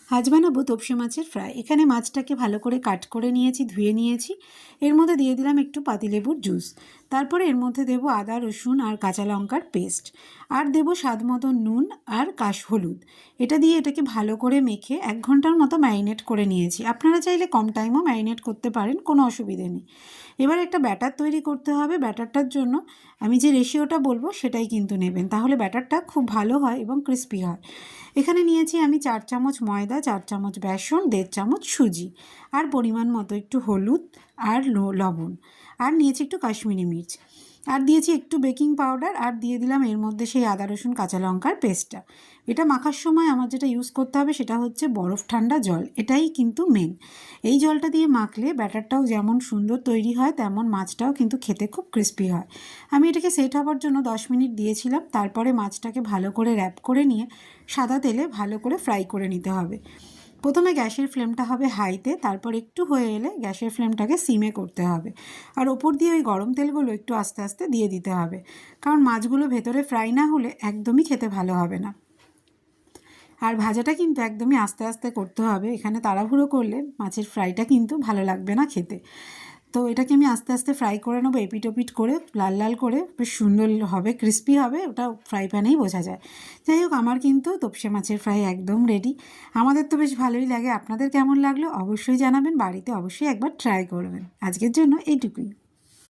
আজ বানাবো তপসে মাছের ফ্রাই। এখানে মাছটাকে ভালো করে কাট করে নিয়েছি, ধুয়ে নিয়েছি। এর মধ্যে দিয়ে দিলাম একটু পাতিলেবুর জুস। তারপরে এর মধ্যে দেবো আদা রসুন আর কাঁচা লঙ্কার পেস্ট, আর দেবো স্বাদ মতো নুন আর হলুদ। এটা দিয়ে এটাকে ভালো করে মেখে 1 ঘন্টার মতো ম্যারিনেট করে নিয়েছি। আপনারা চাইলে কম টাইমও ম্যারিনেট করতে পারেন, কোনো অসুবিধে নেই। এবার একটা ব্যাটার তৈরি করতে হবে। ব্যাটারটার জন্য আমি যে রেশিওটা বলবো সেটাই কিন্তু নেবেন, তাহলে ব্যাটারটা খুব ভালো হয় এবং ক্রিস্পি হয়। এখানে নিয়েছি আমি 4 চামচ ময়দা, 4 চামচ বেসন, 1.5 চামচ সুজি, আর পরিমাণ মতো একটু হলুদ আর লবণ, আর নিয়েছি একটু কাশ্মীরি মির্চ, আর দিয়েছি একটু বেকিং পাউডার, আর দিয়ে দিলাম এর মধ্যে সেই আদা রসুন কাঁচা লঙ্কার পেস্টটা। এটা মাখার সময় আমার যেটা ইউজ করতে হবে সেটা হচ্ছে বরফ ঠান্ডা জল। এটাই কিন্তু মেন। এই জলটা দিয়ে মাখলে ব্যাটারটাও যেমন সুন্দর তৈরি হয়, তেমন মাছটাও কিন্তু খেতে খুব ক্রিস্পি হয়। আমি এটাকে সেট হবার জন্য 10 মিনিট দিয়েছিলাম। তারপরে মাছটাকে ভালো করে র্যাপ করে নিয়ে সাদা তেলে ভালো করে ফ্রাই করে নিতে হবে। প্রথমে গ্যাসের ফ্লেমটা হবে হাইতে, তারপর একটু হয়ে এলে গ্যাসের ফ্লেমটাকে সিমে করতে হবে। আর ওপর দিয়ে ওই গরম তেলগুলো একটু আস্তে আস্তে দিয়ে দিতে হবে, কারণ মাছগুলো ভেতরে ফ্রাই না হলে একদমই খেতে ভালো হবে না। আর ভাজাটা কিন্তু একদমই আস্তে আস্তে করতে হবে। এখানে তাড়াহুড়ো করলে মাছের ফ্রাইটা কিন্তু ভালো লাগবে না খেতে। তো এটাকে আমি আস্তে আস্তে ফ্রাই করে নেবো, এপিট ওপিট করে লাল লাল করে। বেশ সুন্দর হবে, ক্রিস্পি হবে, ওটা ফ্রাই প্যানেই বোঝা যায়। যাই হোক, আমার কিন্তু তপসে মাছের ফ্রাই একদম রেডি। আমাদের তো বেশ ভালোই লাগে। আপনাদের কেমন লাগলো অবশ্যই জানাবেন, বাড়িতে অবশ্যই একবার ট্রাই করবেন। আজকের জন্য এইটুকুই।